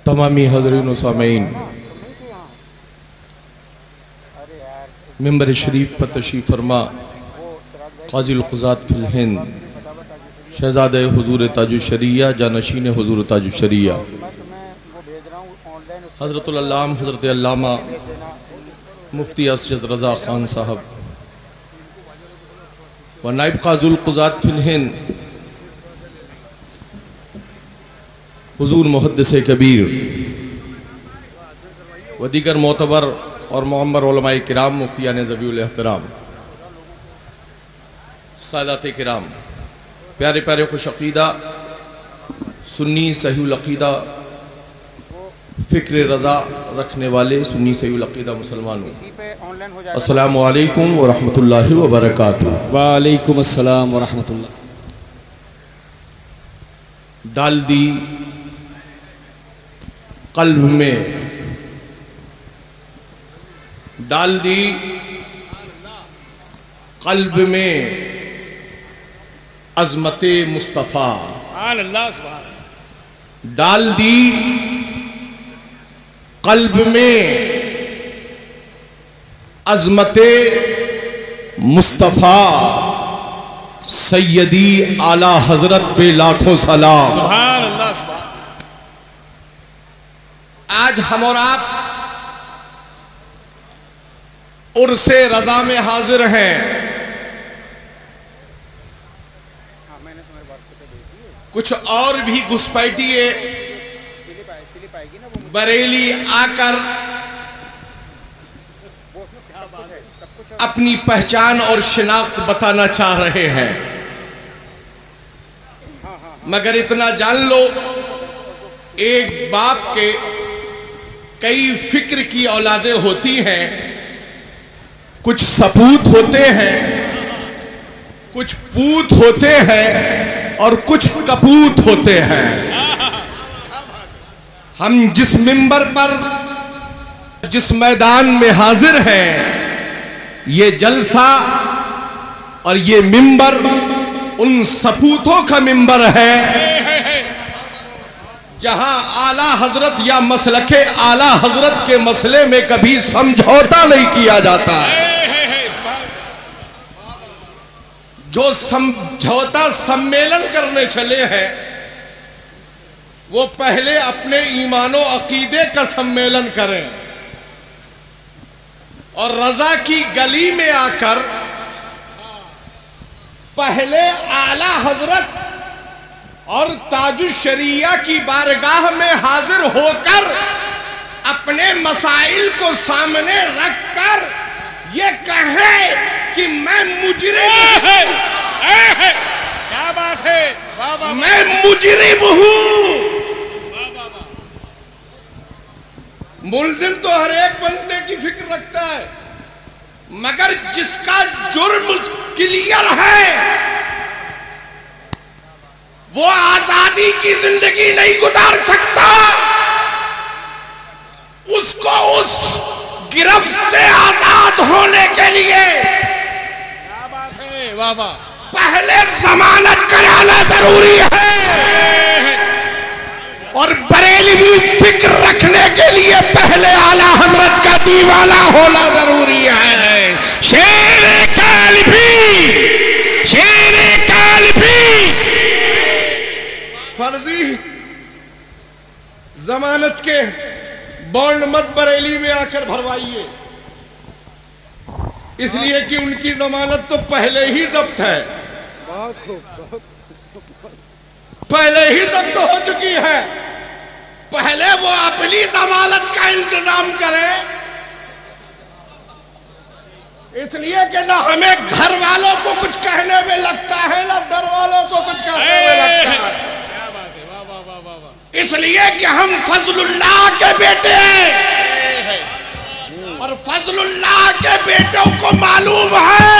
तमामी हज़रीन व सामीन, मिंबर शरीफ पर तशरीफ़ फरमा क़ाज़िल क़ुज़ात फ़िल हिंद शहज़ादे हुज़ूर ताजुश्शरिया जानशीन हुज़ूर ताजुश्शरिया हज़रतुल अल्लाम हज़रत अल्लामा मुफ्ती असद रज़ा ख़ान साहब व नाइब क़ाज़िल क़ुज़ात फ़िल हिंद हुज़ूर मुहद्दिस कबीर व दीगर मोतबर और मुअम्मर उलमाए किराम मुफ्तियान ज़बीउल एहतराम सादाते किराम, प्यारे प्यारे खुश अक़ीदा सुन्नी सहीउल अक़ीदा फ़िक्र रज़ा रखने वाले सुन्नी सहीउल अक़ीदा मुसलमानों, अस्सलामु अलैकुम व रहमतुल्लाहि व बरकातुहू। वालेकुम अस्सलाम व रहमतुल्लाह। डाल दी कल्ब में, डाल दी कल्ब में अज़मते मुस्तफ़ा, डाल दी कल्ब में अज़मते मुस्तफ़ा, सैयदी आला हजरत पे लाखों सलाम। सुभान अल्लाह, सुभान। आज हम और आप उर्से रजा में हाजिर हैं। कुछ और भी घुसपैठिए बरेली आकर अपनी पहचान और शिनाख्त बताना चाह रहे हैं, मगर इतना जान लो, एक बाप के कई फिक्र की औलादें होती हैं। कुछ सपूत होते हैं, कुछ पूत होते हैं और कुछ कपूत होते हैं। हम जिस मिंबर पर, जिस मैदान में हाजिर हैं, ये जलसा और ये मिंबर उन सपूतों का मिंबर है जहां आला हजरत या मसलके आला हजरत के मसले में कभी समझौता नहीं किया जाता है। जो समझौता सम्मेलन करने चले हैं वो पहले अपने ईमानो अकीदे का सम्मेलन करें और रजा की गली में आकर पहले आला हजरत और ताजुश्शरिया की बारगाह में हाजिर होकर अपने मसाइल को सामने रखकर ये कहे कि मैं मुजरिम हूं। क्या बात है, मैं मुजरिम हूं। मुल्जिम तो हर एक बनने की फिक्र रखता है, मगर जिसका जुर्म क्लियर है वो आजादी की जिंदगी नहीं गुजार सकता। उसको उस गिरफ्त से आजाद होने के लिए क्या बात है, वाह वाह, पहले जमानत कराना जरूरी है और बरेलवी फिक्र रखने के लिए पहले आला हजरत का दीवाना होना जरूरी है। शेर कालबी, शेर कालबी। फर्जी जमानत के बॉन्ड मत बरेली में आकर भरवाइए, इसलिए कि उनकी जमानत तो पहले ही जब्त है, पहले ही जब्त हो चुकी है। पहले वो अपनी जमानत का इंतजाम करें, इसलिए कि ना हमें घर वालों को कुछ कहने में लगता है, ना दर वालों को कुछ कहने में लगता है। इसलिए कि हम फजलुल्लाह के बेटे हैं और फजलुल्लाह के बेटों को मालूम है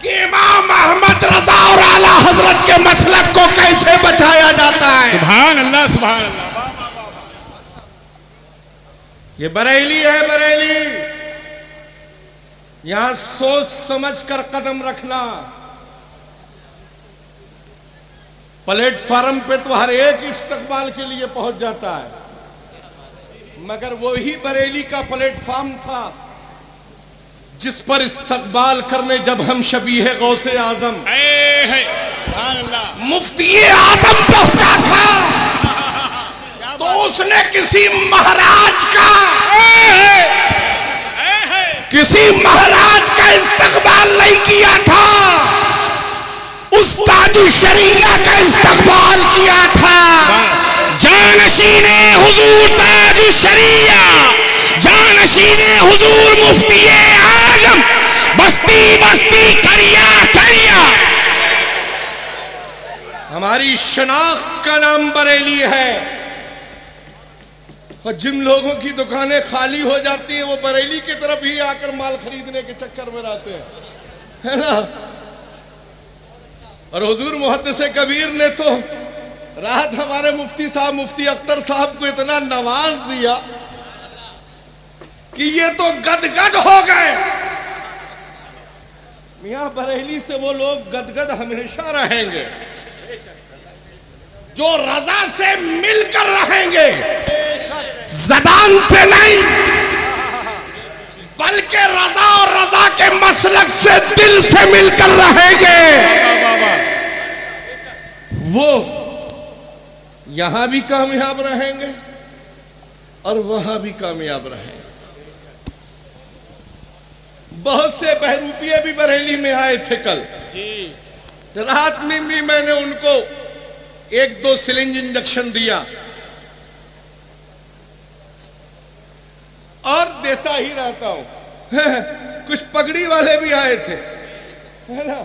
कि इमाम अहमद रजा और आला हजरत के मसलक को कैसे बचाया जाता है। सुभान अल्लाह, सुभान अल्लाह। ये बरेली है, बरेली। यहां सोच समझ कर कदम रखना। प्लेटफार्म पे तो हर एक इस्तकबाल के लिए पहुंच जाता है, मगर वो ही बरेली का प्लेटफार्म था जिस पर इस्तकबाल करने जब हम शबीह गौसे आजम मुफ्ती आजम पहुंचा था तो उसने किसी महाराज का इस्तकबाल नहीं किया था, उस ताजुल शरिया का इस्तकबाल किया था। जानशीने हुजूर ताजुल शरिया, जानशीने हुजूर मुफ्ती आजम, बस्ती बस्ती करिया करिया। हमारी शनाख्त का नाम बरेली है, और जिन लोगों की दुकानें खाली हो जाती हैं वो बरेली की तरफ ही आकर माल खरीदने के चक्कर में रहते हैं, है ना। और हुजूर मुहद्दिस कबीर ने तो रात हमारे मुफ्ती साहब मुफ्ती अख्तर साहब को इतना नवाज दिया कि ये तो गदगद हो गए। मियां बरेली से वो लोग गदगद हमेशा रहेंगे जो रजा से मिलकर रहेंगे, ज़बान से नहीं बल्कि रजा और रजा के मसलक से दिल से मिलकर रहेंगे। वो यहां भी कामयाब रहेंगे और वहां भी कामयाब रहेंगे। बहुत से बहरूपिये भी बरेली में आए थे कल जी, रात में भी मैंने उनको 1-2 सिलिंज इंजेक्शन दिया और देता ही रहता हूं। कुछ पगड़ी वाले भी आए थे, है ना,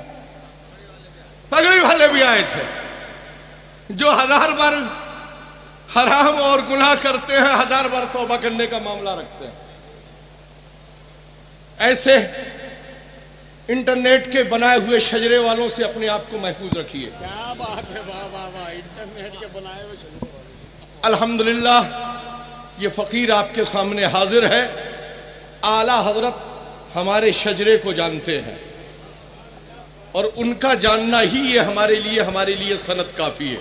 पगड़ी वाले भी आए थे जो 1000 बार हराम और गुनाह करते हैं, 1000 बार तौबा करने का मामला रखते हैं। ऐसे इंटरनेट के बनाए हुए शजरे वालों से अपने आप को महफूज रखिए। क्या बात है, वाह वाह वाह, इंटरनेट के बनाए हुए शजरे। अल्हम्दुलिल्लाह ये फकीर आपके सामने हाजिर है। आला हजरत हमारे शजरे को जानते हैं और उनका जानना ही ये हमारे लिए सनद काफी है।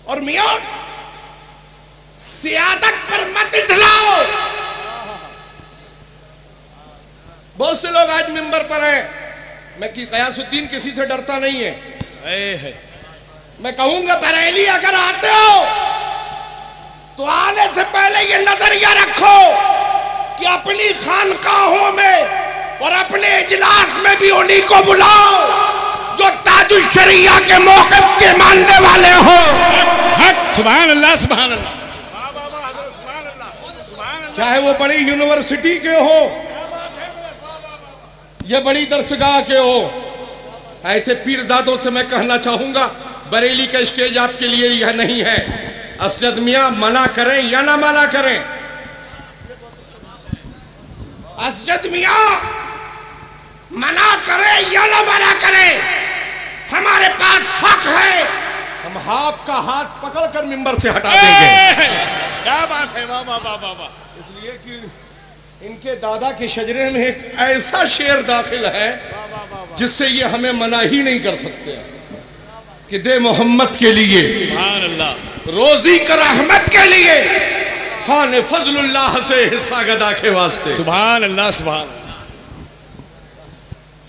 और मियां सियादत पर मत इठलाओ। बहुत से लोग आज मिंबर पर हैं, मैं कि कयासुद्दीन किसी से डरता नहीं है। मैं कहूंगा बरेली अगर आते हो तो आने से पहले ये नजरिया रखो कि अपनी खानकाहों में और अपने इजलास में भी उन्हीं को बुलाओ जो ताजुल शरिया के मौक़िफ़ के मानने वाले हो। सुभान अल्लाह, सुभान अल्लाह, वाह वाह वाह, सुभान अल्लाह, सुभान अल्लाह। चाहे वो बड़ी यूनिवर्सिटी के हो या बड़ी दरसगाह के हो, ऐसे पीरजादों से मैं कहना चाहूंगा बरेली का स्टेज आपके लिए यह नहीं है। असद मियां मना करें या ना मना करें, असद मियां मना करें या ना मना करें, हमारे पास हक है। हम आपका हाथ पकड़कर मिंबर से हटा देंगे। क्या बात है, वाह वाह वाह वाह। इसलिए कि इनके दादा के शजरे में एक ऐसा शेर दाखिल है जिससे ये हमें मना ही नहीं कर सकते कि दे मोहम्मद के लिए, सुभान अल्लाह, रोजी कर रहमत के लिए, खान फजलुल्लाह से हिस्सा गदा के वास्ते। सुभान अल्लाह, सुभान।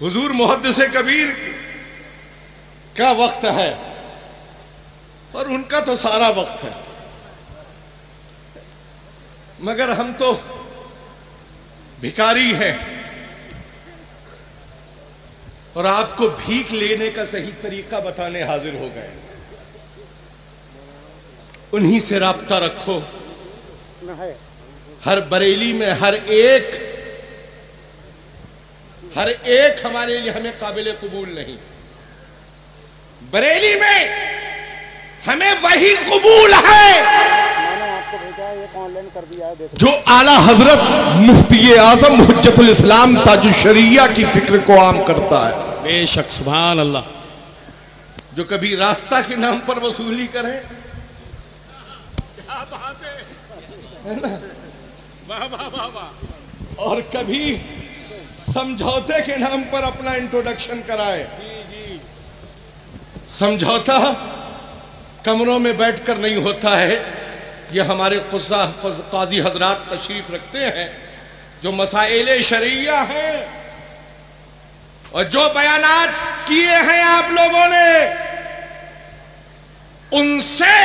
हुजूर मुहद्दिस कबीर का वक्त है और उनका तो सारा वक्त है, मगर हम तो भिखारी हैं और आपको भीख लेने का सही तरीका बताने हाजिर हो गए। उन्हीं से राब्ता रखो। हर बरेली में हर एक हमारे लिए हमें काबिल कबूल नहीं। बरेली में हमें वही कबूल है जो आला हजरत मुफ्ती आजम हुज्जतुल इस्लाम ताजुल शरिया की फिक्र को आम करता है। बेशक, सुभान अल्लाह। जो कभी रास्ता के नाम पर वसूली करे, क्या बात है ना, वाह वाह वाह वाह, और कभी समझौते के नाम पर अपना इंट्रोडक्शन कराए। जी जी, समझौता कमरों में बैठकर नहीं होता है। ये हमारे काजी हजरात तशरीफ रखते हैं, जो मसाइल शरिया हैं और जो बयानात किए हैं आप लोगों ने, उनसे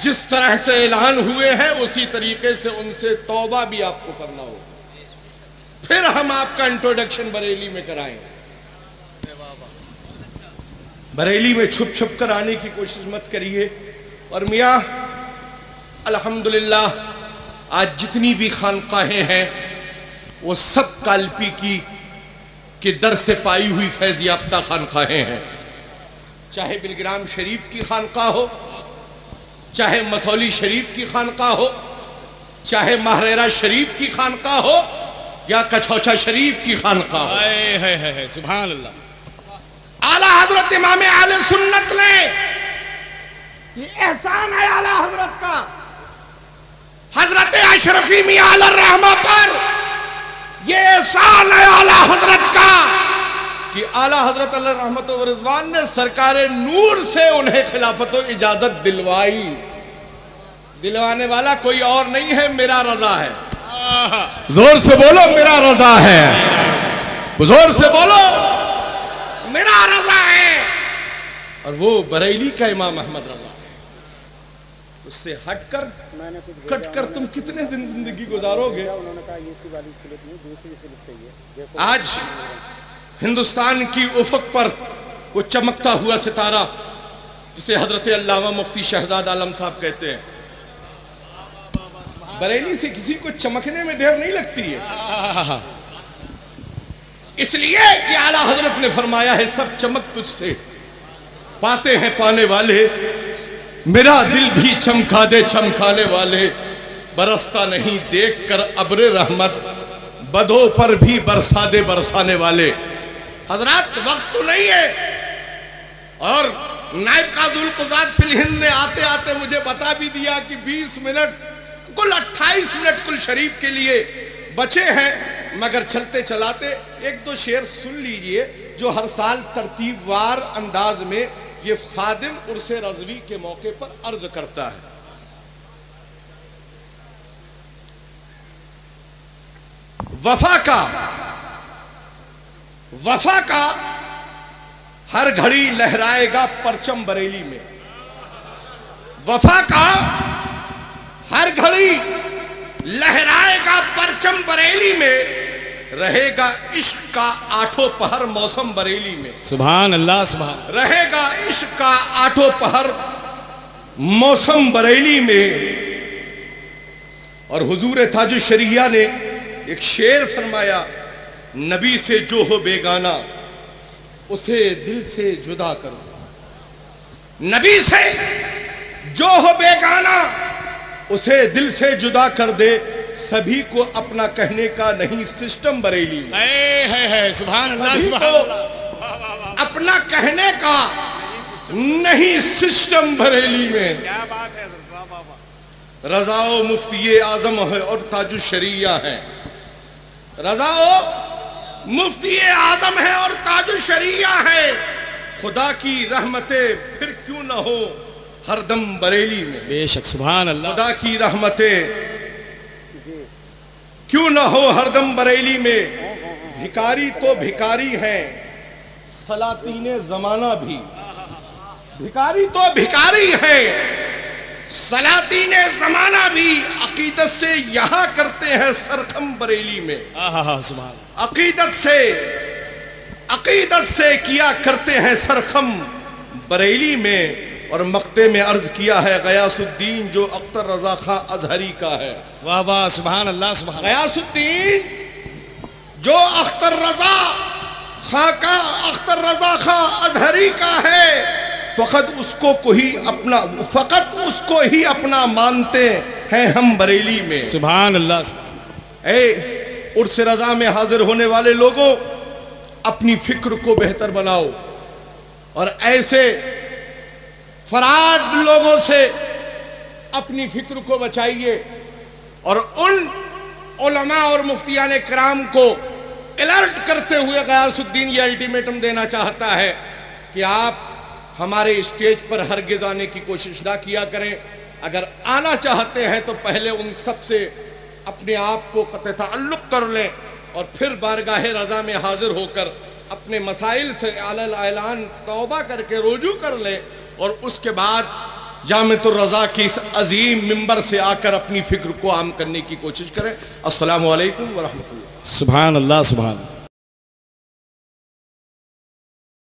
जिस तरह से ऐलान हुए हैं उसी तरीके से उनसे तौबा भी आपको करना होगा। फिर हम आपका इंट्रोडक्शन बरेली में कराएंगे। बरेली में छुप छुप कर आने की कोशिश मत करिए। और मियाँ अल्हम्दुलिल्लाह आज जितनी भी खानकाहें हैं वो सब काल्पी की दर से पाई हुई फैज़ याफ्ता खानकाहें हैं। चाहे बिलग्राम शरीफ की खानका हो, चाहे मसौली शरीफ की खानका हो, चाहे महरेरा शरीफ की खानका हो, या कछौचा शरीफ की खानका हो। है सुभान अल्लाह। आला हजरत इमाम आले सुन्नत ने, ये एहसान है आला हजरत का, हजरत अशरफी मियां आला रहमा पर ये एहसान है आला हजरत का कि आला हजरत अल्लाह रहमत व रिजवान ने सरकारे नूर से उन्हें खिलाफत व इजाजत दिलवाई। दिलवाने वाला कोई और नहीं है, मेरा रजा है। जोर से बोलो मेरा रजा है, जोर से बोलो मेरा रजा है। और वो बरेली का इमाम अहमद रजा है। उससे हटकर कटकर तुम कितने दिन जिंदगी गुजारोगे। आज हिंदुस्तान की उफक पर वो चमकता हुआ सितारा जिसे हजरत अल्लामा मुफ्ती शहजाद आलम साहब कहते हैं, बरेली से किसी को चमकने में देर नहीं लगती है, इसलिए कि आला हजरत ने फरमाया है सब चमक तुझसे पाते हैं पाने वाले, मेरा दिल भी चमका दे चमकाने वाले, बरसता नहीं देख कर अब्रे रहमत, बदों पर भी बरसा दे बरसाने वाले। हजरत वक्त तो नहीं है। और नायब काजुल कुज़ात फिल हिंद ने आते आते मुझे बता भी दिया कि 20 मिनट, कुल 28 मिनट कुल शरीफ के लिए बचे हैं, मगर चलते चलाते एक दो शेर सुन लीजिए जो हर साल तरतीबवार अंदाज में ये खादिम उर्से रज़वी के मौके पर अर्ज करता है। वफा का हर घड़ी लहराएगा परचम बरेली में। वफा का हर घड़ी लहराएगा परचम बरेली में, रहेगा इश्क का आठों पहर मौसम बरेली में। सुभान अल्लाह सुभान। रहेगा इश्क का आठों पहर मौसम बरेली में। और हुजूर ताजुल शरिया ने एक शेर फरमाया, नबी से जो हो बेगाना उसे दिल से जुदा करो। नबी से जो हो बेगाना उसे दिल से जुदा कर दे, सभी को अपना कहने का नहीं सिस्टम बरेली में। है सुभान अल्लाह सुभान। अपना कहने का नहीं सिस्टम बरेली में। क्या बात है। रजाओ मुफ्ती आजम है और ताजुल शरिया है। रजाओ मुफ्ती आजम है और ताजुल शरिया है। खुदा की रहमतें फिर क्यों ना हो हरदम बरेली में। बेशक सुभान अल्लाह। खुदा की रहमतें क्यों ना हो हरदम बरेली में। भिकारी तो भिकारी हैं, सलातीने जमाना भी। भिकारी तो भिकारी है, सलातीने जमाना भी। अकीदत से यहां करते हैं सरखम बरेली में। सुभान। अकीदत से किया करते हैं सरखम बरेली में। और मक्ते में अर्ज किया है गयासुद्दीन जो अख्तर रजा खां अजहरी का है। वाह वाह सुभान अल्लाह सुभान। गयासुद्दीन जो अख्तर रजा खां अजहरी का है, फकत उसको ही अपना मानते हैं हम बरेली में। सुभान अल्लाह। उर्स रजा में हाजिर होने वाले लोगों, अपनी फिक्र को बेहतर बनाओ और ऐसे फराड लोगों से अपनी फिक्र को बचाइए। और उन उलमा और मुफ्तियान कराम को अलर्ट करते हुए गयासुद्दीन ये अल्टीमेटम देना चाहता है कि आप हमारे स्टेज पर हरगिज आने की कोशिश ना किया करें। अगर आना चाहते हैं तो पहले उन सब से अपने आप को क़त्अ ताल्लुक़ कर लें और फिर बारगाह रज़ा में हाजिर होकर अपने मसाइल से अलल ऐलान तौबा करके रुजू कर लें और उसके बाद जामिअतुर रज़ा की इस अजीम मिंबर से आकर अपनी फ़िक्र को आम करने की कोशिश करें। अस्सलामु अलैकुम व रहमतुल्लाह। सुभान अल्लाह, सुभान अल्लाह।